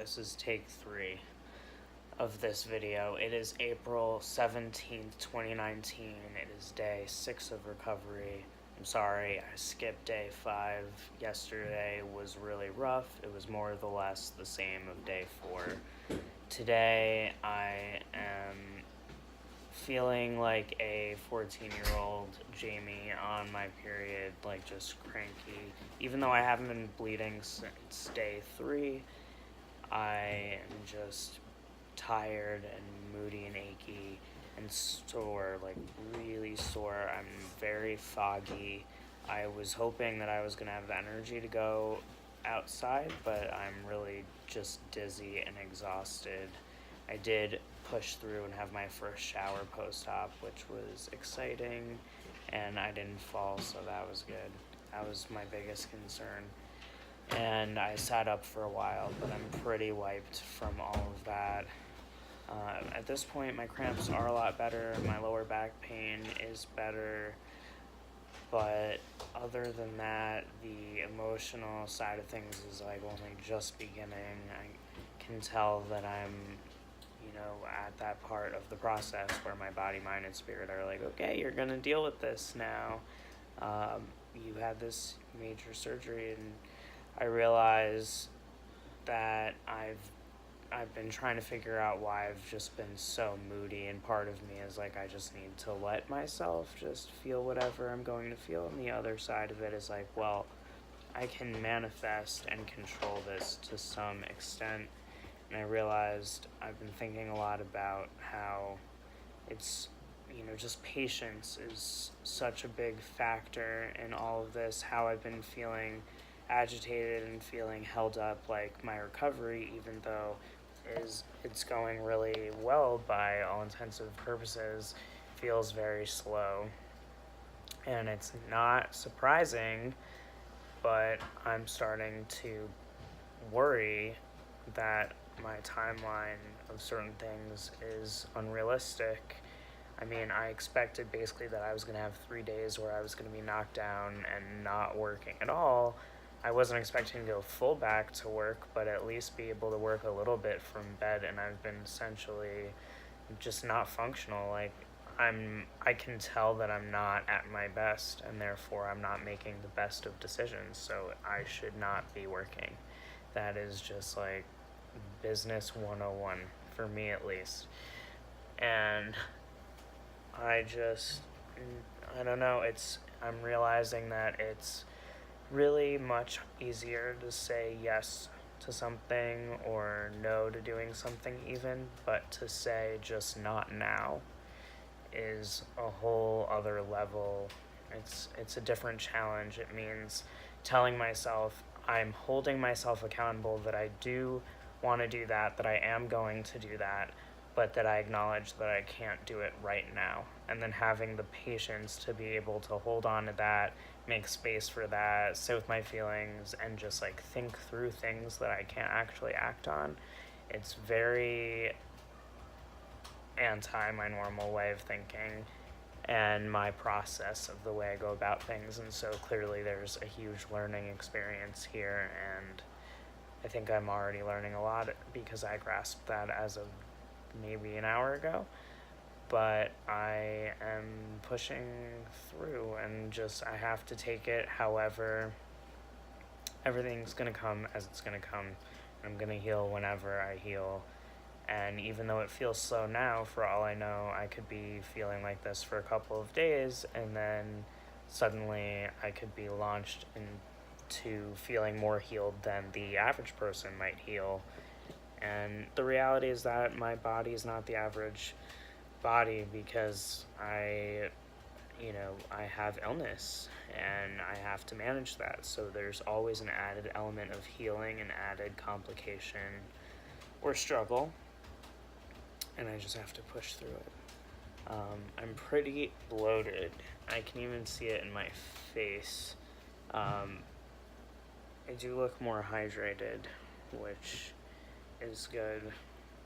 this is take 3 of this video. It is April 17th, 2019. It is day 6 of recovery. I'm sorry, I skipped day 5. Yesterday was really rough. It was more or less the same of day 4. Today, I am feeling like a 14-year-old Jamie on my period, like just cranky. Even though I haven't been bleeding since day 3, I am just tired and moody and achy and sore, like really sore. I'm very foggy. I was hoping that I was going to have the energy to go outside, but I'm really just dizzy and exhausted. I did push through and have my first shower post-op, which was exciting, and I didn't fall, so that was good. That was my biggest concern. And I sat up for a while, but I'm pretty wiped from all of that. At this point, my cramps are a lot better. My lower back pain is better. But other than that, the emotional side of things is like only just beginning. I can tell that I'm, at that part of the process where my body, mind, and spirit are like, okay, you're gonna deal with this now. You had this major surgery, and I realize that I've been trying to figure out why I've just been so moody, and part of me is like I just need to let myself just feel whatever I'm going to feel, and the other side of it is like, well, I can manifest and control this to some extent. And I realized I've been thinking a lot about how it's, just patience is such a big factor in all of this, how I've been feeling agitated and feeling held up, like my recovery, even though it's going really well by all intents and purposes, feels very slow. And it's not surprising, but I'm starting to worry that my timeline of certain things is unrealistic. I mean, I expected basically that I was going to have 3 days where I was going to be knocked down and not working at all. I wasn't expecting to go full back to work, but at least be able to work a little bit from bed, and I've been essentially just not functional. Like, I can tell that I'm not at my best, and therefore I'm not making the best of decisions, so I should not be working. That is just like business 101 for me, at least. And I don't know, I'm realizing that it's really much easier to say yes to something or no to doing something even, but to say just not now is a whole other level. It's a different challenge. It means telling myself, I'm holding myself accountable that I do want to do that I am going to do that, but that I acknowledge that I can't do it right now. And then having the patience to be able to hold on to that, make space for that, sit with my feelings, and just like think through things that I can't actually act on. It's very anti my normal way of thinking and my process of the way I go about things. And so clearly there's a huge learning experience here, and I think I'm already learning a lot because I grasped that as of maybe an hour ago. But I am pushing through, and I have to take it. However, everything's going to come as it's going to come. I'm going to heal whenever I heal. And even though it feels slow now, for all I know, I could be feeling like this for a couple of days, and then suddenly I could be launched into feeling more healed than the average person might heal. And the reality is that my body is not the average body, because I have illness and I have to manage that. So there's always an added element of healing, an added complication or struggle, and I just have to push through it. I'm pretty bloated. I can even see it in my face. I do look more hydrated, which is good,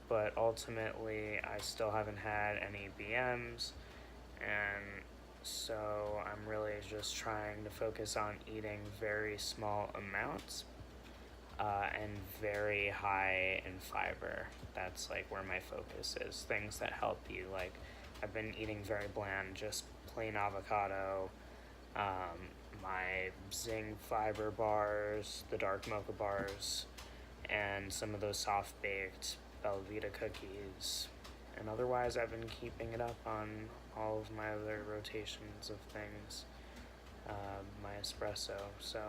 but ultimately I still haven't had any BMs, and so I'm really just trying to focus on eating very small amounts. and very high in fiber. That's like where my focus is. Things that help you. Like, I've been eating very bland, just plain avocado, my Zing fiber bars, the dark mocha bars, and some of those soft baked Belvita cookies. And otherwise, I've been keeping it up on all of my other rotations of things, my espresso. So,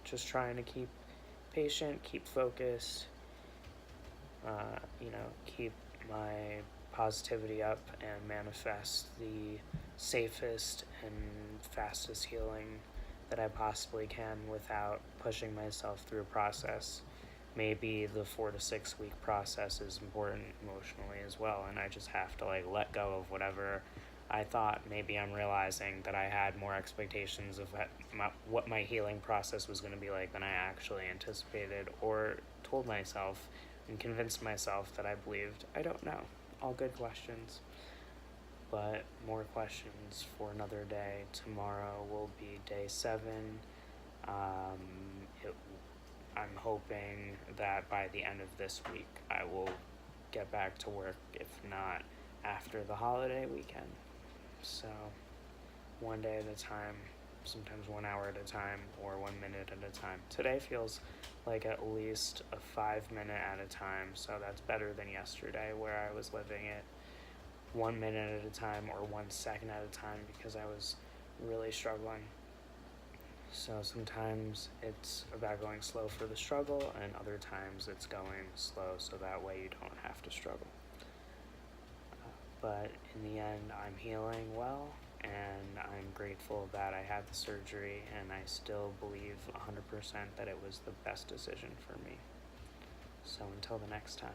just trying to keep patient, keep focused, keep my positivity up and manifest the safest and fastest healing that I possibly can without pushing myself through a process. Maybe the 4 to 6 week process is important emotionally as well, and I just have to like let go of whatever I thought. Maybe I'm realizing that I had more expectations of what my healing process was going to be like than I actually anticipated or told myself and convinced myself that I believed. I don't know. All good questions. But more questions for another day. Tomorrow will be day 7. I'm hoping that by the end of this week I will get back to work, if not after the holiday weekend. So, one day at a time, sometimes 1 hour at a time, or 1 minute at a time. Today feels like at least a 5 minute at a time, so that's better than yesterday where I was living it 1 minute at a time or 1 second at a time because I was really struggling. So sometimes it's about going slow for the struggle, and other times it's going slow so that way you don't have to struggle. But in the end, I'm healing well, and I'm grateful that I had the surgery, and I still believe 100% that it was the best decision for me. So until the next time.